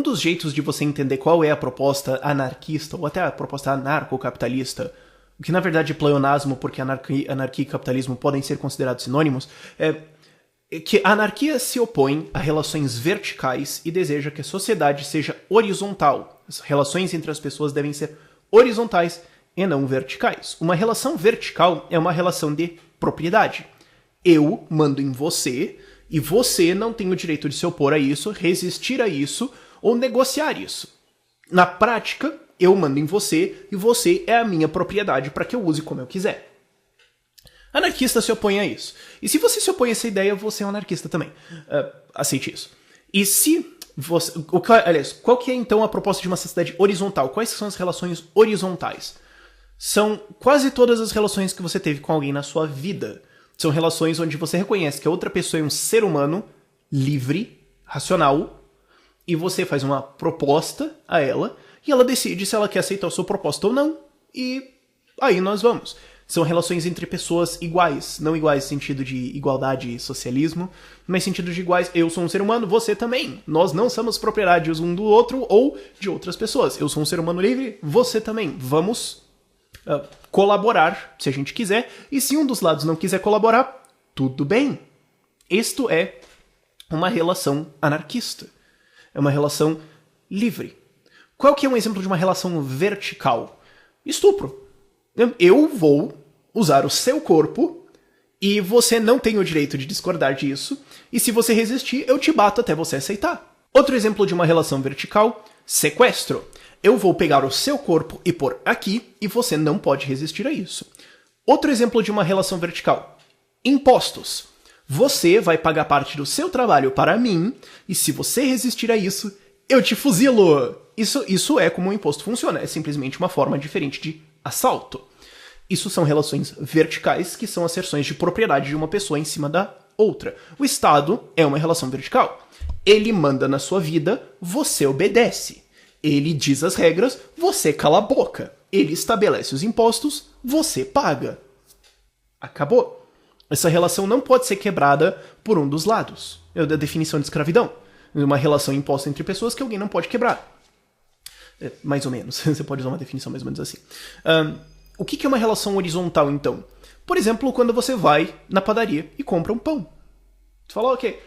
dos jeitos de você entender qual é a proposta anarquista, ou até a proposta anarcocapitalista, o que na verdade é pleonasmo, porque anarquia e capitalismo podem ser considerados sinônimos, é que a anarquia se opõe a relações verticais e deseja que a sociedade seja horizontal. As relações entre as pessoas devem ser horizontais e não verticais. Uma relação vertical é uma relação de propriedade. Eu mando em você e você não tem o direito de se opor a isso, resistir a isso ou negociar isso. Na prática, eu mando em você e você é a minha propriedade para que eu use como eu quiser. Anarquista se opõe a isso. E se você se opõe a essa ideia, você é um anarquista também. Aceite isso. E se você... aliás, qual que é então a proposta de uma sociedade horizontal? Quais são as relações horizontais? São quase todas as relações que você teve com alguém na sua vida. São relações onde você reconhece que a outra pessoa é um ser humano livre, racional, e você faz uma proposta a ela, e ela decide se ela quer aceitar a sua proposta ou não, e aí nós vamos. São relações entre pessoas iguais, não iguais no sentido de igualdade e socialismo, mas no sentido de iguais, eu sou um ser humano, você também. Nós não somos propriedades um do outro ou de outras pessoas. Eu sou um ser humano livre, você também. Vamos colaborar, se a gente quiser, e se um dos lados não quiser colaborar, tudo bem. Isto é uma relação anarquista. É uma relação livre. Qual que é um exemplo de uma relação vertical? Estupro. Eu vou usar o seu corpo e você não tem o direito de discordar disso, e se você resistir, eu te bato até você aceitar. Outro exemplo de uma relação vertical, sequestro. Eu vou pegar o seu corpo e pôr aqui, e você não pode resistir a isso. Outro exemplo de uma relação vertical, impostos. Você vai pagar parte do seu trabalho para mim, e se você resistir a isso, eu te fuzilo. Isso é como o imposto funciona, é simplesmente uma forma diferente de assalto. Isso são relações verticais, que são asserções de propriedade de uma pessoa em cima da outra. O Estado é uma relação vertical. Ele manda na sua vida, você obedece. Ele diz as regras, você cala a boca. Ele estabelece os impostos, você paga. Acabou. Essa relação não pode ser quebrada por um dos lados. É da definição de escravidão. Uma relação imposta entre pessoas que alguém não pode quebrar. Mais ou menos. Você pode usar uma definição mais ou menos assim. O que é uma relação horizontal, então? Por exemplo, quando você vai na padaria e compra um pão. Você fala, ok,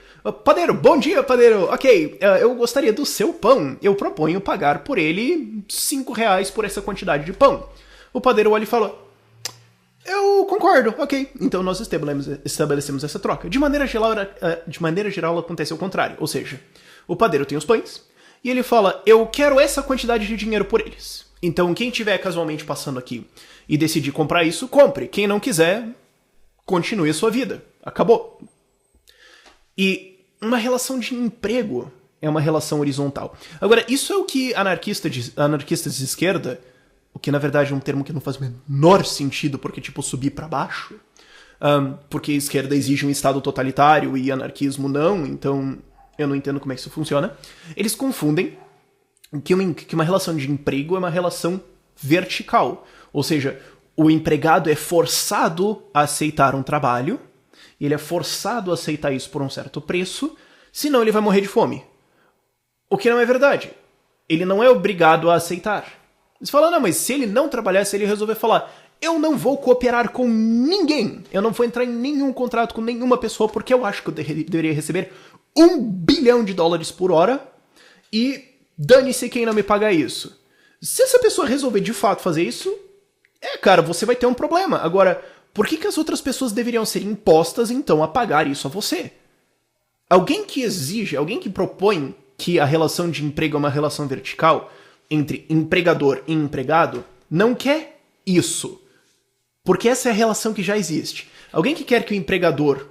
padeiro, bom dia, padeiro. Ok, eu gostaria do seu pão. Eu proponho pagar por ele R$5 por essa quantidade de pão. O padeiro olha e fala, eu concordo, ok. Então nós estabelecemos essa troca. De maneira geral, acontece ao contrário. Ou seja, o padeiro tem os pães e ele fala, eu quero essa quantidade de dinheiro por eles. Então quem estiver casualmente passando aqui e decidir comprar isso, compre. Quem não quiser, continue a sua vida. Acabou. E uma relação de emprego é uma relação horizontal. Agora, isso é o que anarquistas de esquerda, o que na verdade é um termo que não faz o menor sentido, porque tipo subir para baixo, porque a esquerda exige um estado totalitário e anarquismo não, então eu não entendo como é que isso funciona. Eles confundem que uma relação de emprego é uma relação vertical. Ou seja, o empregado é forçado a aceitar um trabalho, e ele é forçado a aceitar isso por um certo preço, senão ele vai morrer de fome. O que não é verdade. Ele não é obrigado a aceitar. Você fala, não, mas se ele não trabalhar, se ele resolver falar, eu não vou cooperar com ninguém, eu não vou entrar em nenhum contrato com nenhuma pessoa, porque eu acho que eu deveria receber $1 bilhão por hora, e dane-se quem não me pagar isso. Se essa pessoa resolver de fato fazer isso, cara, você vai ter um problema. Agora, por que as outras pessoas deveriam ser impostas, então, a pagar isso a você? Alguém que exige, alguém que propõe que a relação de emprego é uma relação vertical entre empregador e empregado, não quer isso. Porque essa é a relação que já existe. Alguém que quer que o empregador,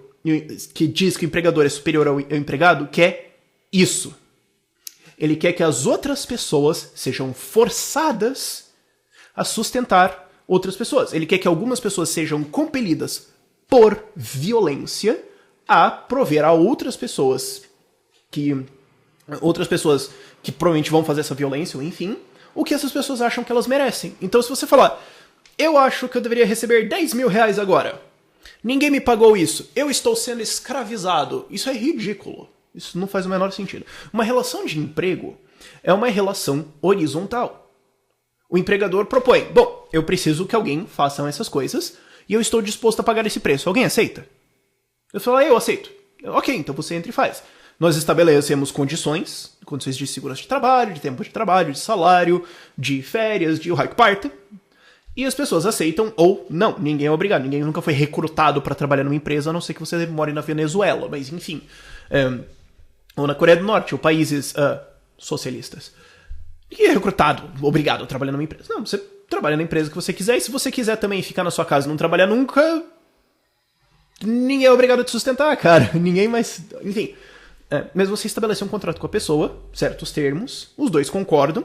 que diz que o empregador é superior ao empregado, quer isso. Ele quer que as outras pessoas sejam forçadas a sustentar outras pessoas. Ele quer que algumas pessoas sejam compelidas por violência a prover a outras pessoas que provavelmente vão fazer essa violência, ou enfim, o que essas pessoas acham que elas merecem. Então, se você falar, eu acho que eu deveria receber R$10 mil agora, ninguém me pagou isso, eu estou sendo escravizado, isso é ridículo. Isso não faz o menor sentido. Uma relação de emprego é uma relação horizontal. O empregador propõe, bom, eu preciso que alguém faça essas coisas e eu estou disposto a pagar esse preço. Alguém aceita? Eu falo, eu aceito. Ok, então você entra e faz. Nós estabelecemos condições de segurança de trabalho, de tempo de trabalho, de salário, de férias, de o raio que parta. E as pessoas aceitam ou não. Ninguém é obrigado. Ninguém nunca foi recrutado para trabalhar numa empresa, a não ser que você more na Venezuela. Mas, enfim. Ou na Coreia do Norte, ou países socialistas. Ninguém é recrutado, obrigado a trabalhar numa empresa. Não, você trabalha na empresa que você quiser. E se você quiser também ficar na sua casa e não trabalhar nunca, ninguém é obrigado a te sustentar, cara. Ninguém mais... Enfim. Mas você estabeleceu um contrato com a pessoa, certos termos, os dois concordam.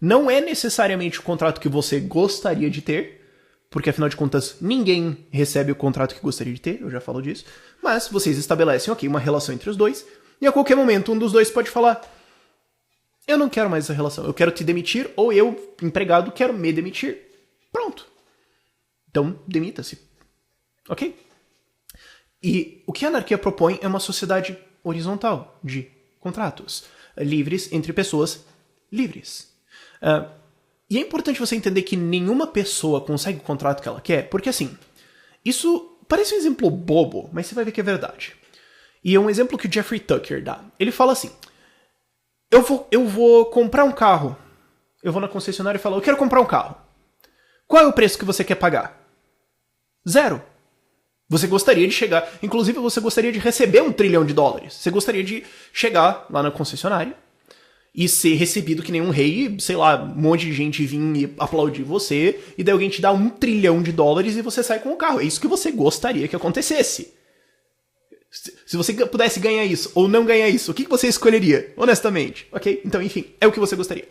Não é necessariamente o contrato que você gostaria de ter, porque afinal de contas ninguém recebe o contrato que gostaria de ter, eu já falo disso, mas vocês estabelecem, ok, uma relação entre os dois, e a qualquer momento um dos dois pode falar, eu não quero mais essa relação, eu quero te demitir, ou eu, empregado, quero me demitir. Pronto. Então, demita-se. Ok? E o que a anarquia propõe é uma sociedade horizontal de contratos, livres entre pessoas livres. E é importante você entender que nenhuma pessoa consegue o contrato que ela quer, porque assim, isso parece um exemplo bobo, mas você vai ver que é verdade. E é um exemplo que o Jeffrey Tucker dá. Ele fala assim, eu vou comprar um carro, eu vou na concessionária e falo, eu quero comprar um carro. Qual é o preço que você quer pagar? 0. Você gostaria de chegar, inclusive você gostaria de receber $1 trilhão. Você gostaria de chegar lá na concessionária e ser recebido que nem um rei, sei lá, um monte de gente vir e aplaudir você, e daí alguém te dá $1 trilhão e você sai com o carro. É isso que você gostaria que acontecesse. Se você pudesse ganhar isso ou não ganhar isso, o que você escolheria? Honestamente. Ok? Então, enfim, é o que você gostaria.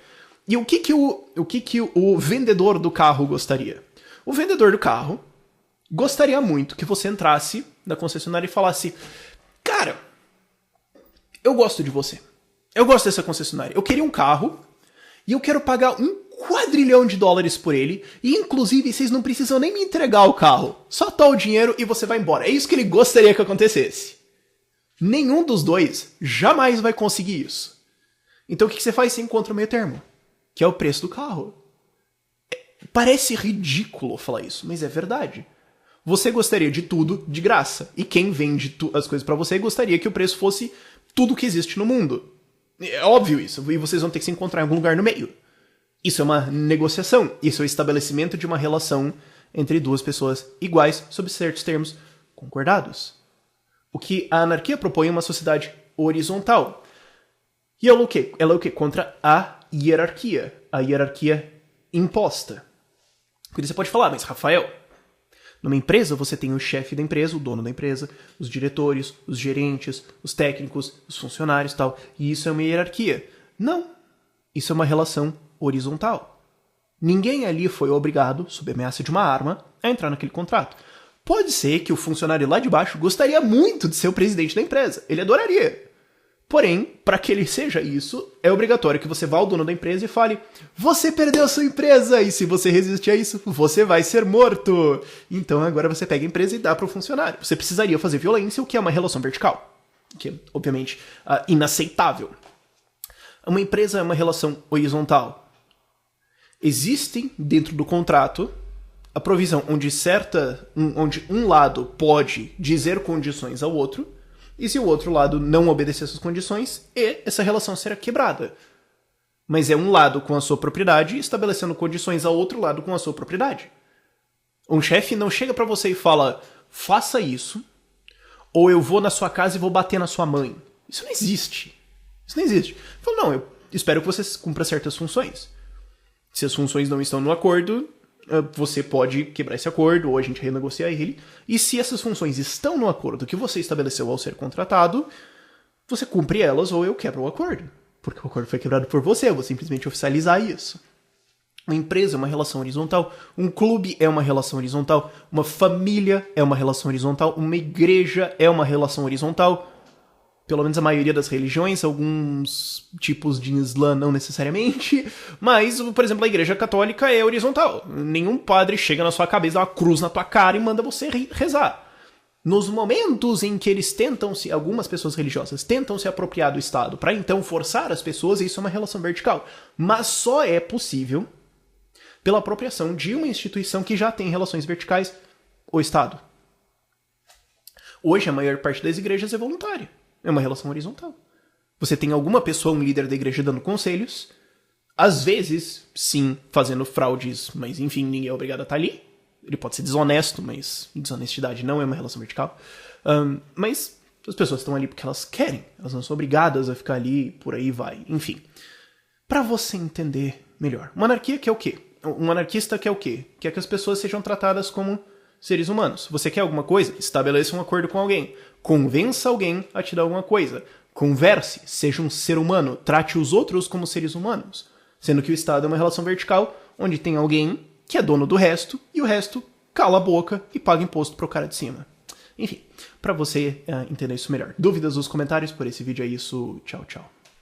E o que o vendedor do carro gostaria? O vendedor do carro gostaria muito que você entrasse na concessionária e falasse, cara, eu gosto de você. Eu gosto dessa concessionária. Eu queria um carro e eu quero pagar $1 quadrilhão por ele e, inclusive, vocês não precisam nem me entregar o carro. Só toma o dinheiro e você vai embora. É isso que ele gostaria que acontecesse. Nenhum dos dois jamais vai conseguir isso. Então o que você faz? Você encontra o meio termo, que é o preço do carro. Parece ridículo falar isso, mas é verdade. Você gostaria de tudo de graça. E quem vende as coisas pra você gostaria que o preço fosse tudo que existe no mundo. É óbvio isso. E vocês vão ter que se encontrar em algum lugar no meio. Isso é uma negociação. Isso é o estabelecimento de uma relação entre duas pessoas iguais sob certos termos concordados. O que a anarquia propõe é uma sociedade horizontal. E ela é o quê? Ela é o quê? Contra a hierarquia. A hierarquia imposta. Porque você pode falar, mas Rafael, numa empresa você tem o chefe da empresa, o dono da empresa, os diretores, os gerentes, os técnicos, os funcionários e tal. E isso é uma hierarquia. Não. Isso é uma relação horizontal. Ninguém ali foi obrigado, sob ameaça de uma arma, a entrar naquele contrato. Pode ser que o funcionário lá de baixo gostaria muito de ser o presidente da empresa. Ele adoraria. Porém, para que ele seja isso, é obrigatório que você vá ao dono da empresa e fale: você perdeu a sua empresa, e se você resistir a isso, você vai ser morto. Então agora você pega a empresa e dá para o funcionário. Você precisaria fazer violência, o que é uma relação vertical, que é, obviamente, inaceitável. Uma empresa é uma relação horizontal. Existem, dentro do contrato, a provisão onde um lado pode dizer condições ao outro, e se o outro lado não obedecer essas condições, essa relação será quebrada. Mas é um lado com a sua propriedade estabelecendo condições ao outro lado com a sua propriedade. Um chefe não chega pra você e fala: faça isso, ou eu vou na sua casa e vou bater na sua mãe. Isso não existe. Isso não existe. Fala: não, eu espero que você cumpra certas funções. Se as funções não estão no acordo, você pode quebrar esse acordo, ou a gente renegocia ele. E se essas funções estão no acordo que você estabeleceu ao ser contratado, você cumpre elas ou eu quebro o acordo. Porque o acordo foi quebrado por você, eu vou simplesmente oficializar isso. Uma empresa é uma relação horizontal, um clube é uma relação horizontal, uma família é uma relação horizontal, uma igreja é uma relação horizontal. Pelo menos a maioria das religiões, alguns tipos de Islã não necessariamente, mas, por exemplo, a igreja católica é horizontal. Nenhum padre chega na sua cabeça, dá uma cruz na tua cara e manda você rezar. nos momentos em que eles algumas pessoas religiosas tentam se apropriar do Estado para então forçar as pessoas, isso é uma relação vertical. Mas só é possível pela apropriação de uma instituição que já tem relações verticais, o Estado. Hoje, a maior parte das igrejas é voluntária. É uma relação horizontal. Você tem alguma pessoa, um líder da igreja, dando conselhos, às vezes, sim, fazendo fraudes, mas enfim, ninguém é obrigado a estar ali. Ele pode ser desonesto, mas desonestidade não é uma relação vertical. Mas as pessoas estão ali porque elas querem. Elas não são obrigadas a ficar ali, por aí vai. Enfim. Para você entender melhor. Uma anarquia quer o quê? Um anarquista quer o quê? Quer que as pessoas sejam tratadas como seres humanos. Você quer alguma coisa? Estabeleça um acordo com alguém. Convença alguém a te dar alguma coisa. Converse. Seja um ser humano. Trate os outros como seres humanos. Sendo que o Estado é uma relação vertical, onde tem alguém que é dono do resto, e o resto cala a boca e paga imposto pro cara de cima. Enfim, para você entender isso melhor. Dúvidas nos comentários por esse vídeo é isso. Tchau, tchau.